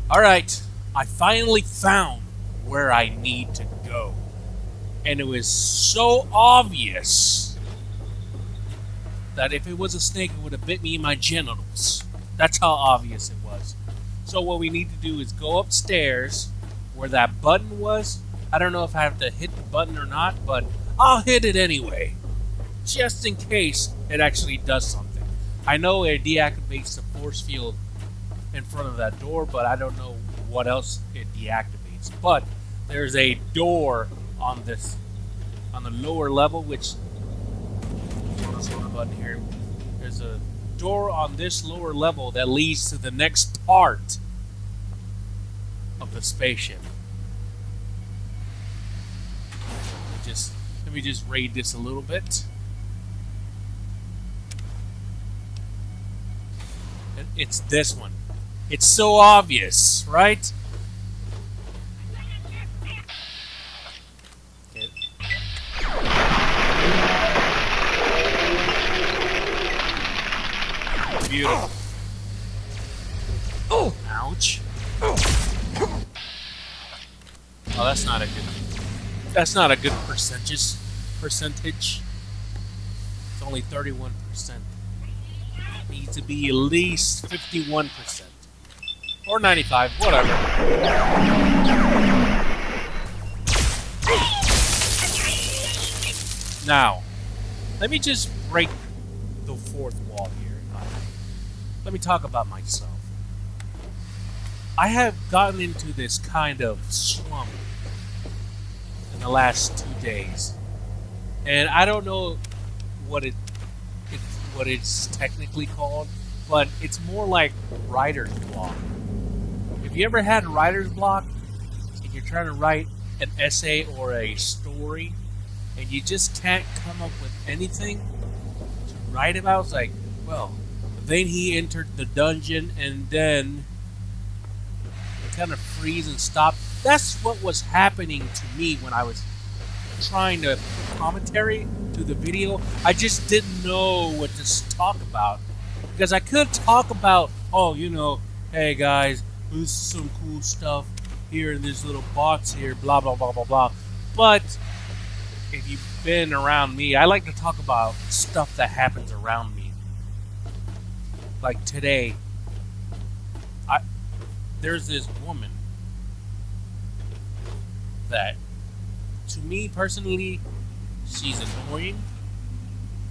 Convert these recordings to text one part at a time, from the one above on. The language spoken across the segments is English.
Alright, I finally found where I need to go. And it was so obvious that if it was a snake, it would have bit me in my genitals. That's how obvious it was. So what we need to do is go upstairs where that button was. I don't know if I have to hit the button or not, but I'll hit it anyway. Just in case it actually does something. I know it deactivates the force field in front of that door, but I don't know what else it deactivates. But there's a door on the lower level, which let's hit the button here. There's a door on this lower level that leads to the next part of the spaceship. Let me just raid this a little bit. It's this one. It's so obvious, right? Okay. Beautiful. Oh, ouch. Oh, that's not a good. That's not a good percentage. It's only 31%. Needs to be at least 51%. Or 95, whatever. Now, let me just break the fourth wall here. Let me talk about myself. I have gotten into this kind of slump in the last 2 days. And I don't know what it's technically called, but it's more like writer's block. Have you ever had writer's block and you're trying to write an essay or a story and you just can't come up with anything to write about? It's like, well, then he entered the dungeon and then it kind of freeze and stop. That's what was happening to me when I was trying to commentary to the video. I just didn't know what to talk about because I could talk about, oh, hey guys, this is some cool stuff here in this little box here, blah blah blah blah blah. But if you've been around me, I like to talk about stuff that happens around me. Like today, there's this woman that, to me personally, she's annoying,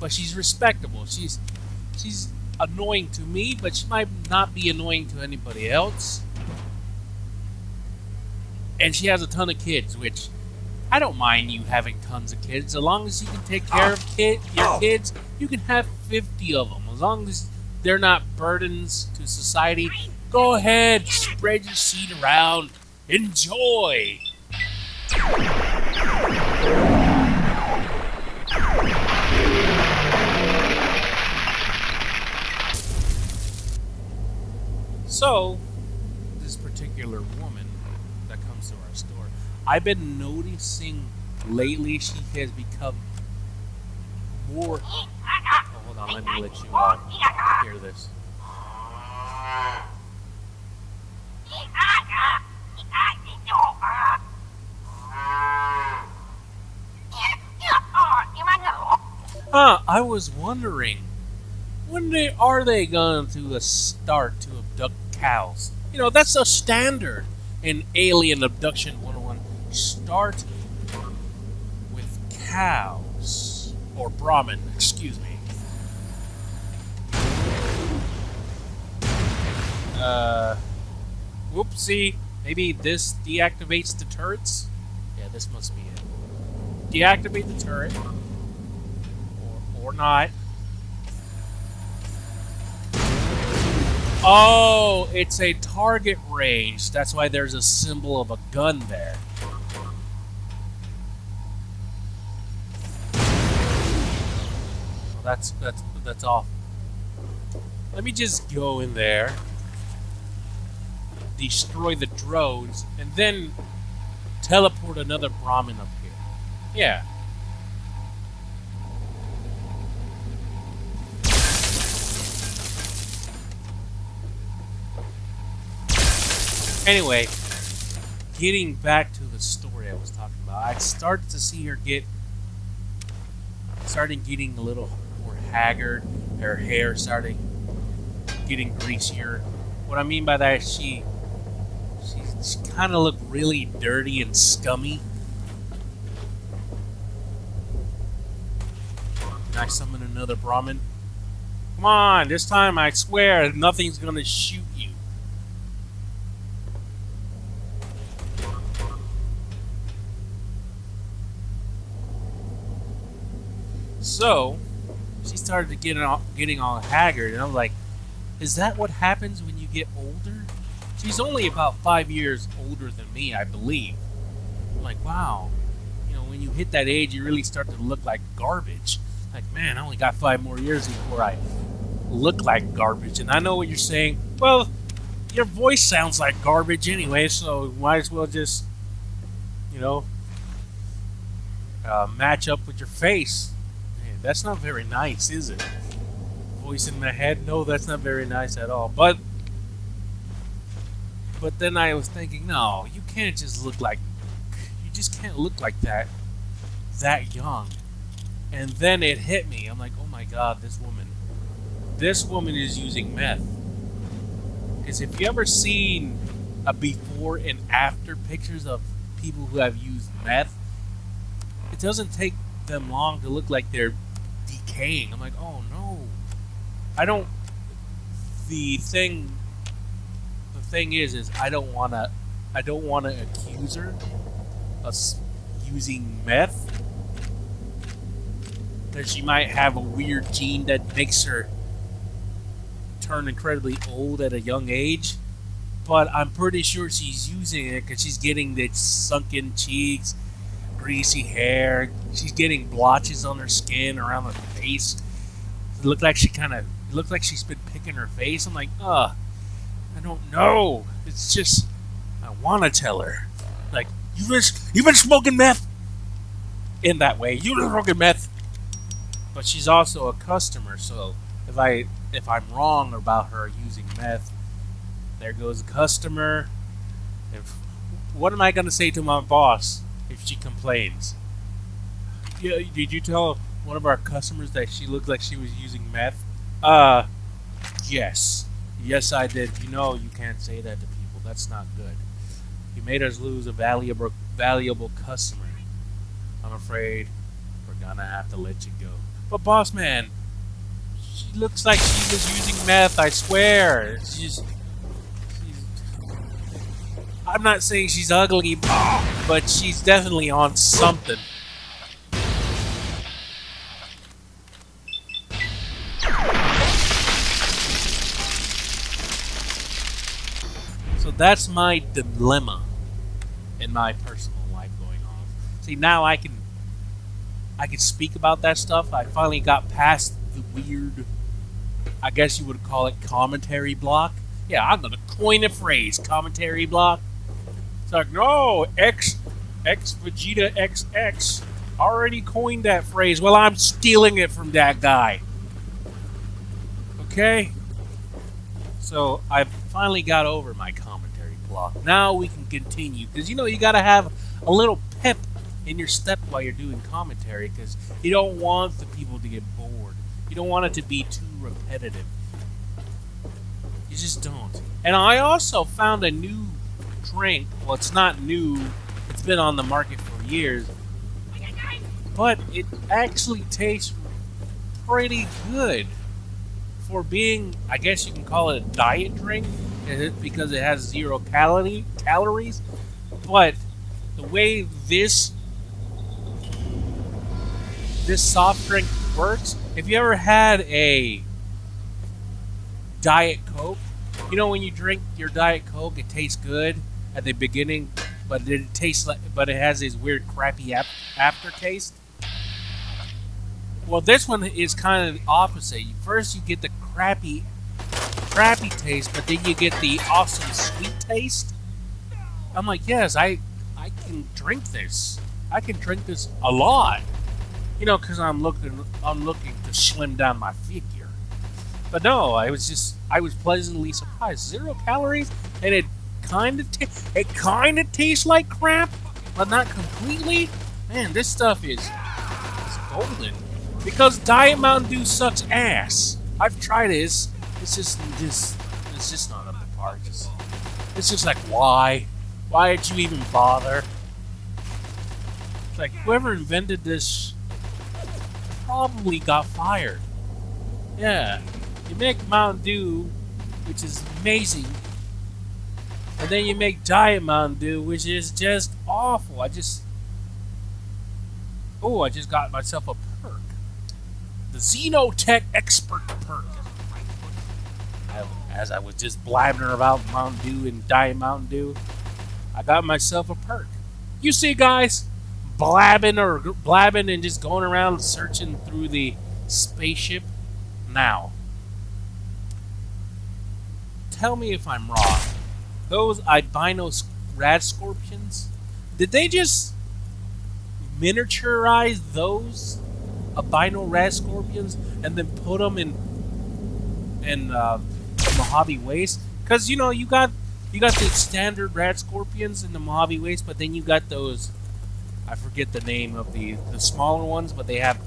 but she's respectable. She's annoying to me, but she might not be annoying to anybody else. And she has a ton of kids, which I don't mind you having tons of kids. As long as you can take care of your kids, you can have 50 of them. As long as they're not burdens to society, go ahead, spread your seed around. Enjoy! So, this particular woman that comes to our store, I've been noticing lately she has become more... Oh, hold on, let me let you hear this. I was wondering, are they going to start to abduct cows? That's a standard in Alien Abduction 101. Start with cows. Or Brahmin, excuse me. Whoopsie. Maybe this deactivates the turrets? Yeah, this must be it. Deactivate the turret. Or not. Oh, it's a target range. That's why there's a symbol of a gun there. Well, that's awful. Let me just go in there, destroy the drones, and then teleport another Brahmin up here. Yeah. Anyway, getting back to the story I was talking about, I started to see her starting getting a little more haggard. Her hair started getting greasier. What I mean by that is she kind of looked really dirty and scummy. Can I summon another Brahmin? Come on, this time I swear nothing's gonna shoot you. So, she started to getting all haggard, and I'm like, is that what happens when you get older? She's only about 5 years older than me, I believe. I'm like, wow. You know, when you hit that age, you really start to look like garbage. Like, man, I only got 5 more years before I look like garbage. And I know what you're saying. Well, your voice sounds like garbage anyway, so might as well just, you know, match up with your face. Man, that's not very nice, is it? Voice in my head? No, that's not very nice at all. But then I was thinking, no, you can't just look like, you just can't look like that young. And then it hit me. I'm like, oh my god, this woman is using meth. Because if you ever seen a before and after pictures of people who have used meth, it doesn't take them long to look like they're decaying. I'm like, oh no. The thing is I don't wanna accuse her of using meth, because she might have a weird gene that makes her turn incredibly old at a young age. But I'm pretty sure she's using it because she's getting the sunken cheeks, greasy hair. She's getting blotches on her skin, around her face. It looked like she's been picking her face. I'm like, I don't know. It's just, I want to tell her, like, you've been smoking meth. In that way, you've been smoking meth. But she's also a customer, so if I'm wrong about her using meth, there goes a customer. What am I gonna say to my boss if she complains? Yeah, did you tell one of our customers that she looked like she was using meth? Yes. Yes, I did. You know you can't say that to people. That's not good. You made us lose a valuable customer. I'm afraid we're gonna have to let you go. But boss man, she looks like she was using meth, I swear. I'm not saying she's ugly, but she's definitely on something. So that's my dilemma in my personal life going on. See, now I can speak about that stuff. I finally got past the weird, I guess you would call it, commentary block. Yeah, I'm gonna coin a phrase, commentary block. It's like, no, X Vegeta XX already coined that phrase. Well, I'm stealing it from that guy. Okay? So I finally got over my commentary block. Now we can continue, because you know you gotta have a little pep in your step while you're doing commentary, because you don't want the people to get bored. You don't want it to be too repetitive. You just don't. And I also found a new drink. Well, it's not new. It's been on the market for years. But it actually tastes pretty good for being, I guess you can call it a diet drink, because it has 0 calories. But the way this soft drink works, if you ever had a Diet Coke, you know when you drink your Diet Coke, it tastes good at the beginning, but it has this weird crappy aftertaste. Well, this one is kind of the opposite. First you get the crappy taste, but then you get the awesome sweet taste. I'm like, yes, I can drink this. I can drink this a lot. You know, because I'm looking to slim down my figure. But no, I was pleasantly surprised. 0 calories, and it it kind of tastes like crap, but not completely. Man, this stuff is golden. Because Diet Mountain Dew sucks ass. I've tried it. It's just not up to par. It's just like, why? Why did you even bother? It's like, whoever invented this probably got fired. Yeah. You make Mountain Dew, which is amazing, and then you make Diet Mountain Dew, which is just awful. I just got myself a perk. The Xenotech Expert perk. As I was just blabbering about Mountain Dew and Diet Mountain Dew, I got myself a perk. You see, guys, blabbing and just going around searching through the spaceship. Now, tell me if I'm wrong. Those albino rad scorpions, did they just miniaturize those albino rad scorpions and then put them in the Mojave Waste? Because you got the standard rad scorpions in the Mojave Waste, but then you got those, I forget the name of the smaller ones, but they have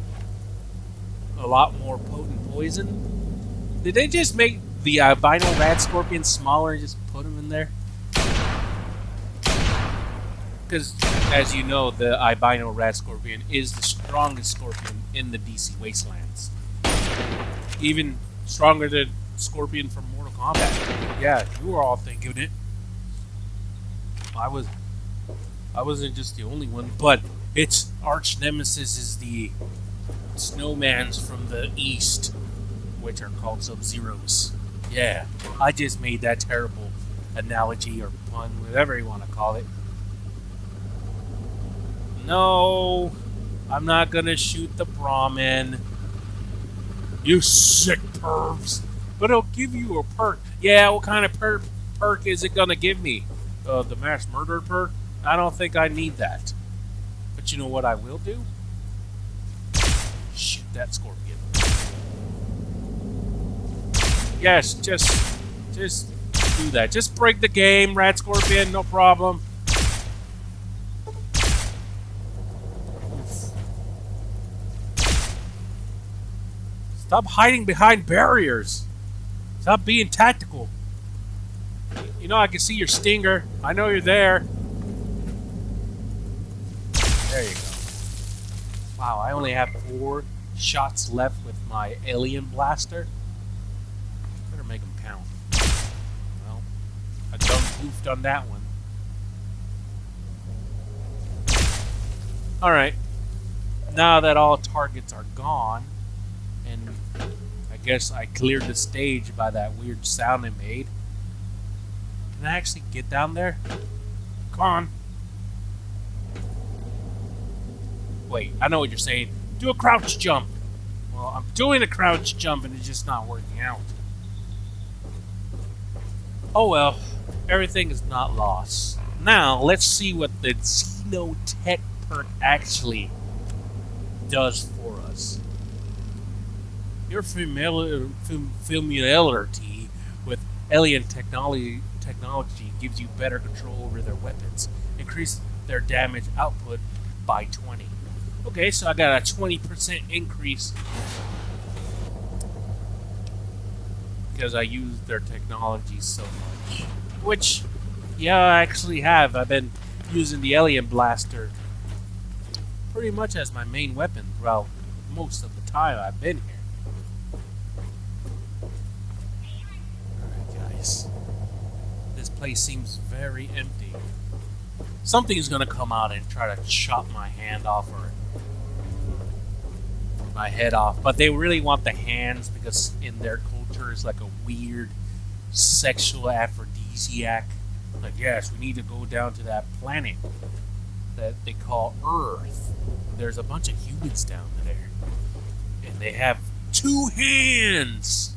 a lot more potent poison. Did they just make the albino rad scorpion smaller and just put them in there? Because, as you know, the albino rad scorpion is the strongest scorpion in the DC Wastelands. Even stronger than Scorpion from Mortal Kombat. Yeah, you were all thinking it. I wasn't just the only one, but its arch nemesis is the snowmans from the east, which are called Sub-Zeros. Yeah, I just made that terrible analogy or pun, whatever you want to call it. No, I'm not gonna shoot the Brahmin. You sick pervs. But it'll give you a perk. Yeah, what kind of perk is it gonna give me? The mass murder perk? I don't think I need that. But you know what I will do? Shoot that scorpion. Yes, just do that. Just break the game, Rat Scorpion, no problem. Stop hiding behind barriers. Stop being tactical. You know I can see your stinger. I know you're there. There you go. Wow, I only have 4 shots left with my alien blaster. Better make them count. Well, I done goofed on that one. Alright. Now that all targets are gone, and I guess I cleared the stage by that weird sound it made. Can I actually get down there? Come on. Wait, I know what you're saying. Do a crouch jump. Well, I'm doing a crouch jump and it's just not working out. Oh well, everything is not lost. Now, let's see what the Xenotech perk actually does for us. Your familiarity with alien technology gives you better control over their weapons. Increase their damage output by 20. Okay, so I got a 20% increase because I use their technology so much. Which, yeah, I actually have. I've been using the alien blaster pretty much as my main weapon throughout most of the time I've been here. Alright, guys. This place seems very empty. Something's gonna come out and try to chop my hand off or my head off, but they really want the hands because in their culture it's like a weird sexual aphrodisiac. Like, yes, we need to go down to that planet that they call Earth. There's a bunch of humans down there, and they have 2 hands.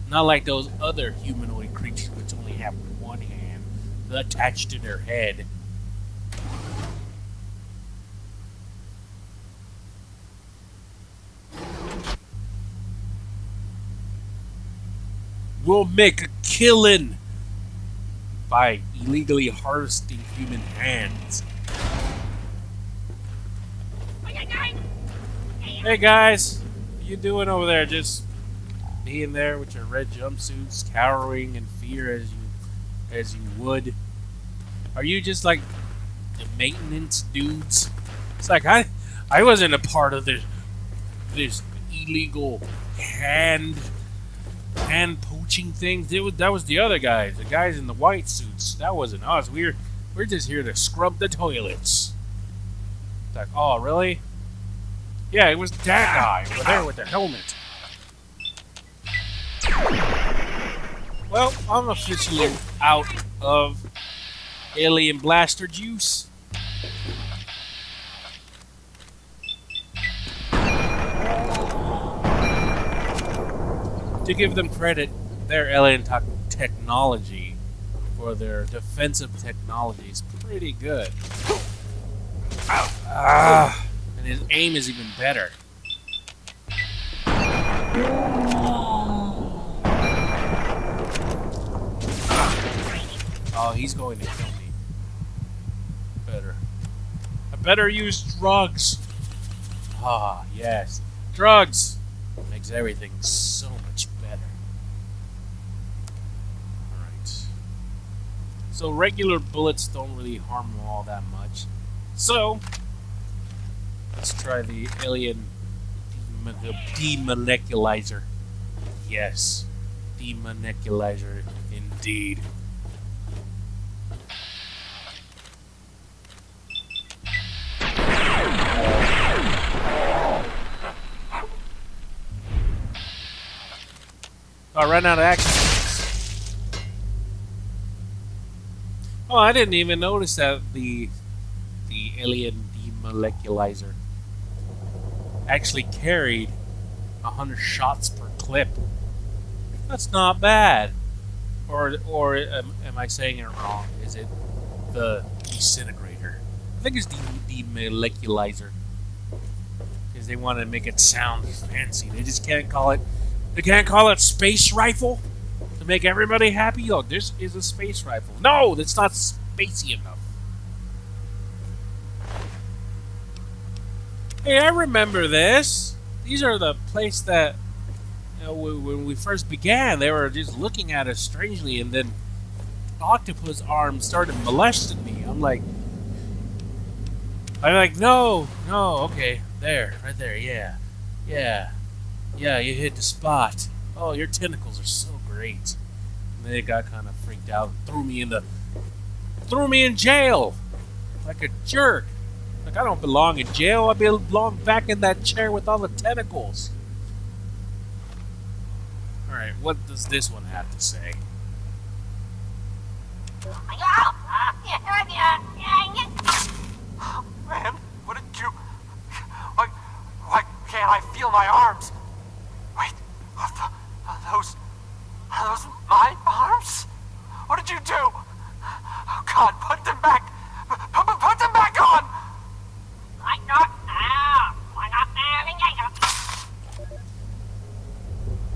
Not like those other humanoid creatures which only have 1 hand attached to their head. We'll make a killing. by illegally harvesting human hands. Hey guys, what you doing over there? Just being there with your red jumpsuits, cowering in fear as you would. Are you just like the maintenance dudes? It's like I wasn't a part of this illegal hand poaching thing. That was the other guys, the guys in the white suits. That wasn't us. We're just here to scrub the toilets. It's like, oh really? Yeah, it was that guy over there with the helmet. Well, I'm officially out of alien blaster juice. To give them credit, their alien technology for their defensive technology is pretty good. And his aim is even better. Oh, he's going to kill me. I better use drugs. Ah, yes. Drugs! Makes everything so much better. Alright. So regular bullets don't really harm them all that much. So, let's try the alien demoleculizer. Yes. Demoleculizer indeed. I ran out of action. Oh, I didn't even notice that the alien demoleculizer actually carried 100 shots per clip. That's not bad. Or am I saying it wrong? Is it the disintegrator? I think it's the demoleculizer. Because they want to make it sound fancy. They just can't call it. They can't call it space rifle to make everybody happy. Oh, this is a space rifle. No, that's not spacey enough. Hey, I remember this. These are the place that, you know, when we first began, they were just looking at us strangely, and then octopus arms started molesting me. I'm like, no, okay, there, right there, yeah. Yeah, you hit the spot. Oh, your tentacles are so great. And they got kind of freaked out and threw me in jail. Like a jerk. Like, I don't belong in jail. I belong back in that chair with all the tentacles. Alright, what does this one have to say? Man, what did you... Why can't I feel my arms? Wait, are those my arms? What did you do? Oh God, put them back! Put them back on!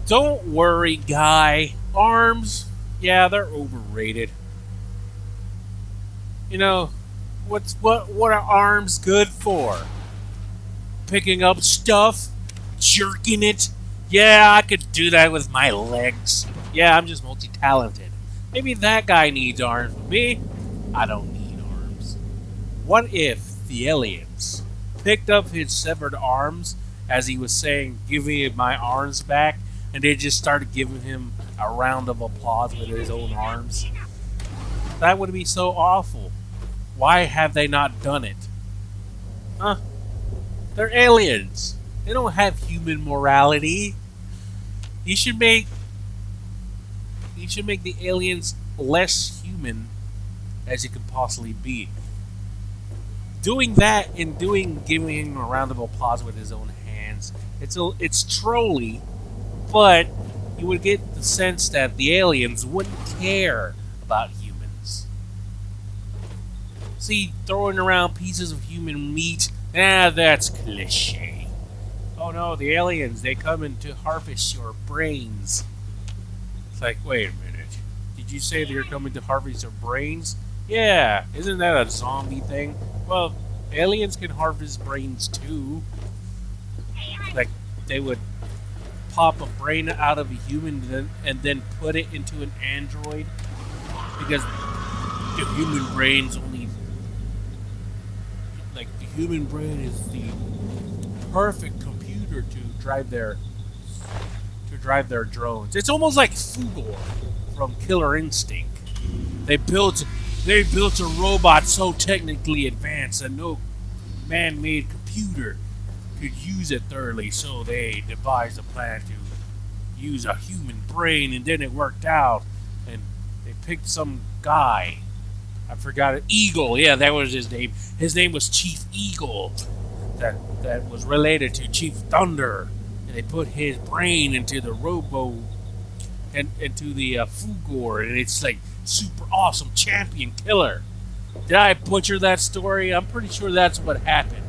Don't worry, guy. Arms, yeah, they're overrated. You know, what are arms good for? Picking up stuff? Jerking it? Yeah, I could do that with my legs. Yeah, I'm just multi-talented. Maybe that guy needs arms, but me, I don't need arms. What if the aliens picked up his severed arms as he was saying, "Give me my arms back," and they just started giving him a round of applause with his own arms? That would be so awful. Why have they not done it? Huh? They're aliens. They don't have human morality. You should make the aliens less human as you can possibly be. Doing that and giving him a round of applause with his own hands, it's trolly, but you would get the sense that the aliens wouldn't care about humans. See, throwing around pieces of human meat, that's cliche. Oh no, the aliens, they come in to harvest your brains. It's like, wait a minute. Did you say they're coming to harvest your brains? Yeah, isn't that a zombie thing? Well, aliens can harvest brains too. Like, they would pop a brain out of a human and then put it into an android. Because the human brain's only... Like, the human brain is the perfect computer to drive their drones. It's almost like Fugor from Killer Instinct. They built a robot so technically advanced that no man-made computer could use it thoroughly, so they devised a plan to use a human brain, and then it worked out, and they picked some guy. I forgot it. Eagle, yeah, that was his name. His name was Chief Eagle. That was related to Chief Thunder. And they put his brain into the and into the Fugor, and it's like super awesome champion killer. Did I butcher that story? I'm pretty sure that's what happened.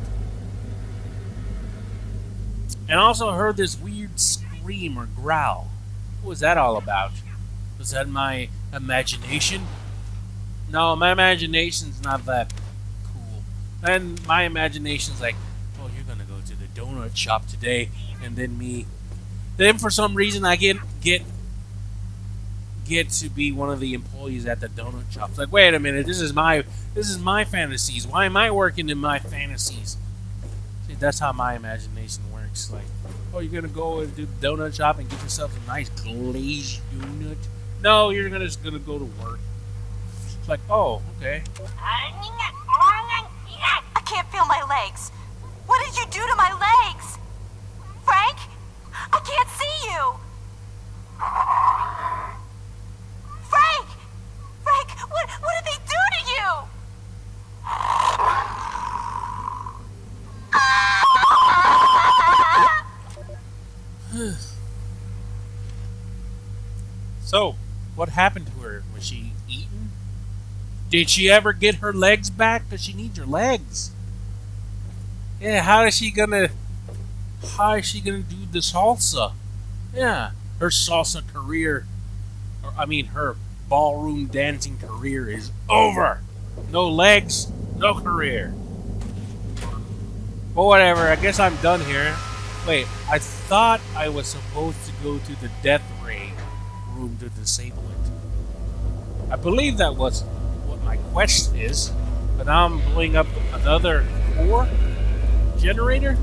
And I also heard this weird scream or growl. What was that all about? Was that my imagination? No, my imagination's not that cool. And my imagination's like, oh, you're gonna go to the donut shop today, and then for some reason I get to be one of the employees at the donut shop. It's like, wait a minute, this is my fantasies. Why am I working in my fantasies? See, that's how my imagination works. Like, oh, you're gonna go and do the donut shop and get yourself a nice glazed donut? No, you're just gonna go to work. It's like, oh, okay. I can't feel my legs. What did you do to my legs? Frank? I can't see you. Frank! Frank, what did they do to you? So, what happened to her? Was she eaten? Did she ever get her legs back? Because she needs her legs. Yeah, how is she gonna do the salsa? Yeah, her salsa career, her ballroom dancing career is over. No legs, no career. But whatever, I guess I'm done here. Wait, I thought I was supposed to go to the death ray room to disable it. I believe that was what my quest is, but now I'm blowing up another core generator.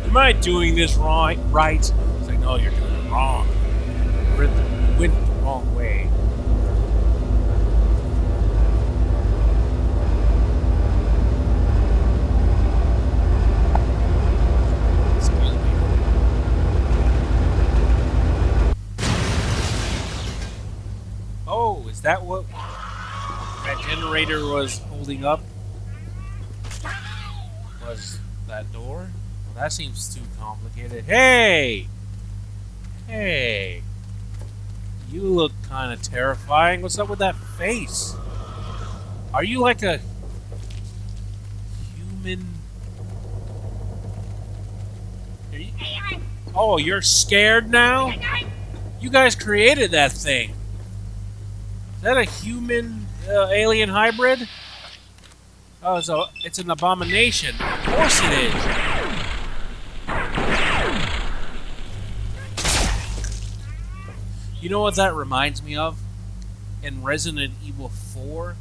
Am I doing this right? It's like, no, you're doing it wrong. You went the wrong way. Excuse me. Oh, is that what that generator was holding up? Was that door? Well, that seems too complicated. Hey! Hey! You look kind of terrifying. What's up with that face? Are you like a human? Oh, you're scared now? You guys created that thing. Is that a human alien hybrid? Oh, so it's an abomination. Of course it is. You know what that reminds me of? In Resident Evil 4?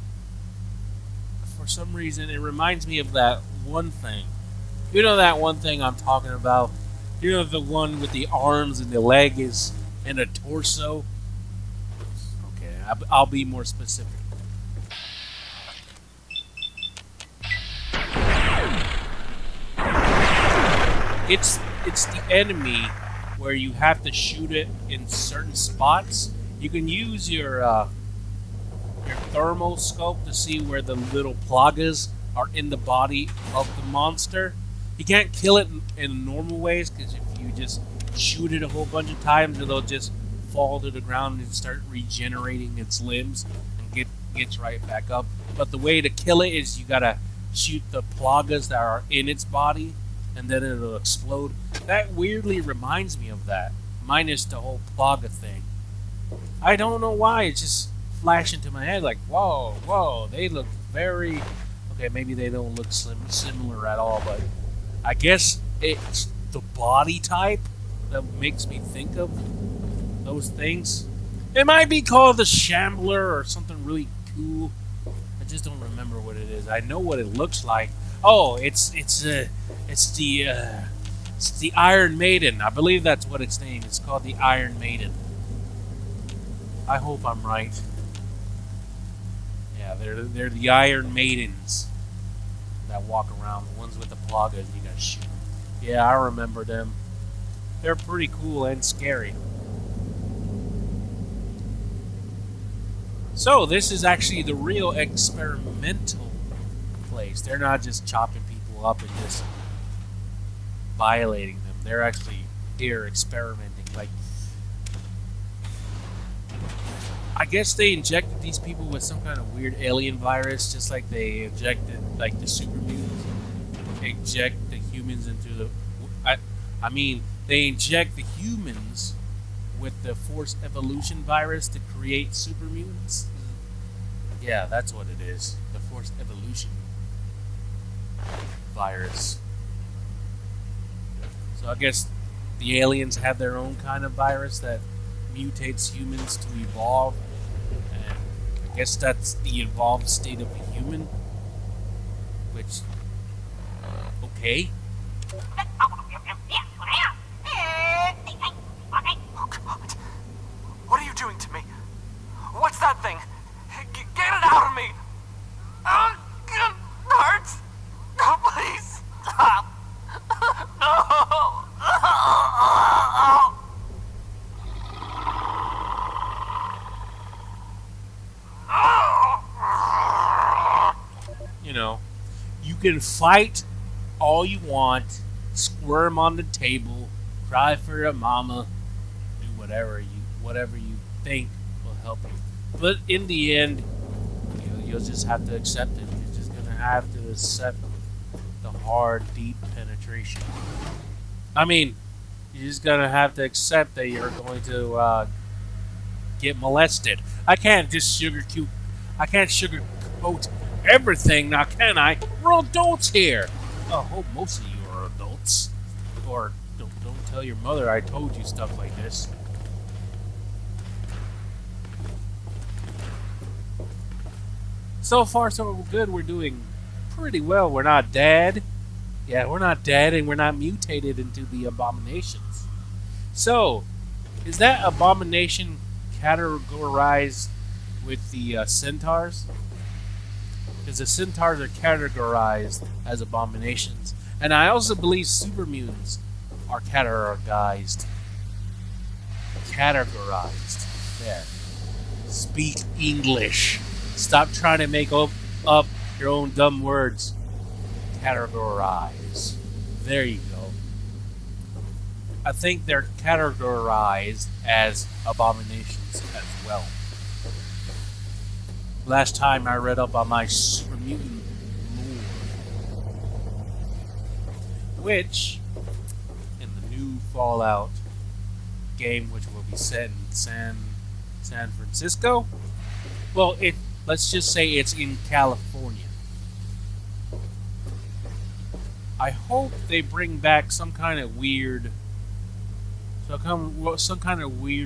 For some reason, it reminds me of that one thing. You know that one thing I'm talking about? You know the one with the arms and the legs and a torso? Okay, I'll be more specific. It's the enemy where you have to shoot it in certain spots. You can use your thermal scope to see where the little plagas are in the body of the monster. You can't kill it in normal ways, because if you just shoot it a whole bunch of times, it'll just fall to the ground and start regenerating its limbs and gets right back up. But the way to kill it is you gotta shoot the plagas that are in its body, and then it'll explode. That weirdly reminds me of that. minus the whole Plaga thing. I don't know why, it just flashed into my head like, whoa, whoa, they look very... Okay, maybe they don't look similar at all, but I guess it's the body type that makes me think of those things. It might be called the Shambler or something really cool. I just don't remember what it is. I know what it looks like. Oh, it's the Iron Maiden. I believe that's what its name is. It's called the Iron Maiden. I hope I'm right. Yeah, they're the Iron Maidens that walk around. The ones with the plagas you gotta shoot. Yeah, I remember them. They're pretty cool and scary. So this is actually the real experimental place. They're not just chopping people up and just violating them. They're actually here experimenting. Like, I guess they injected these people with some kind of weird alien virus, just like they injected like the super mutants. Inject the humans into the. I mean, they inject the humans with the forced evolution virus to create super mutants. Yeah, that's what it is. The forced evolution virus. So I guess the aliens have their own kind of virus that mutates humans to evolve. And I guess that's the evolved state of a human. Which, okay. Oh, God. What are you doing to me? What's that thing? Get it out of me! Oh, it hurts! Oh, please, stop! No! You know, you can fight all you want, squirm on the table, cry for your mama, do whatever you think will help you. But in the end, you'll just have to accept it. You're just gonna have to accept the hard, deep penetration. I mean, you're just gonna have to accept that you're going to get molested. I can't sugarcoat everything now, can I? We're adults here. I hope most of you are adults. Or don't tell your mother I told you stuff like this. So far, so good. We're doing pretty well. We're not dead. Yeah, we're not dead, and we're not mutated into the abominations. So, is that abomination categorized with the centaurs? Because the centaurs are categorized as abominations. And I also believe super mutants are categorized. Categorized. There. Speak English. Stop trying to make up your own dumb words. Categorize. There you go. I think they're categorized as abominations as well. Last time I read up on my super mutant lore, which in the new Fallout game, which will be set in San Francisco. Well, let's just say it's in California. I hope they bring back some kind of weird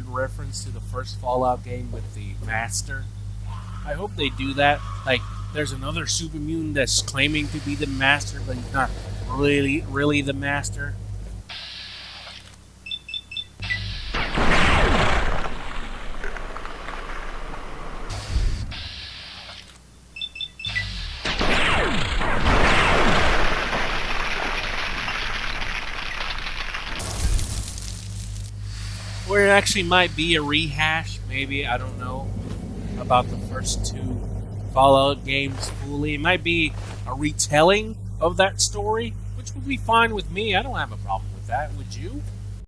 reference to the first Fallout game with the Master. I hope they do that. Like, there's another super mutant that's claiming to be the Master, but he's not really the Master. Or it actually might be a rehash, maybe, I don't know, about the first two Fallout games fully. It might be a retelling of that story, which would be fine with me. I don't have a problem with that. Would you?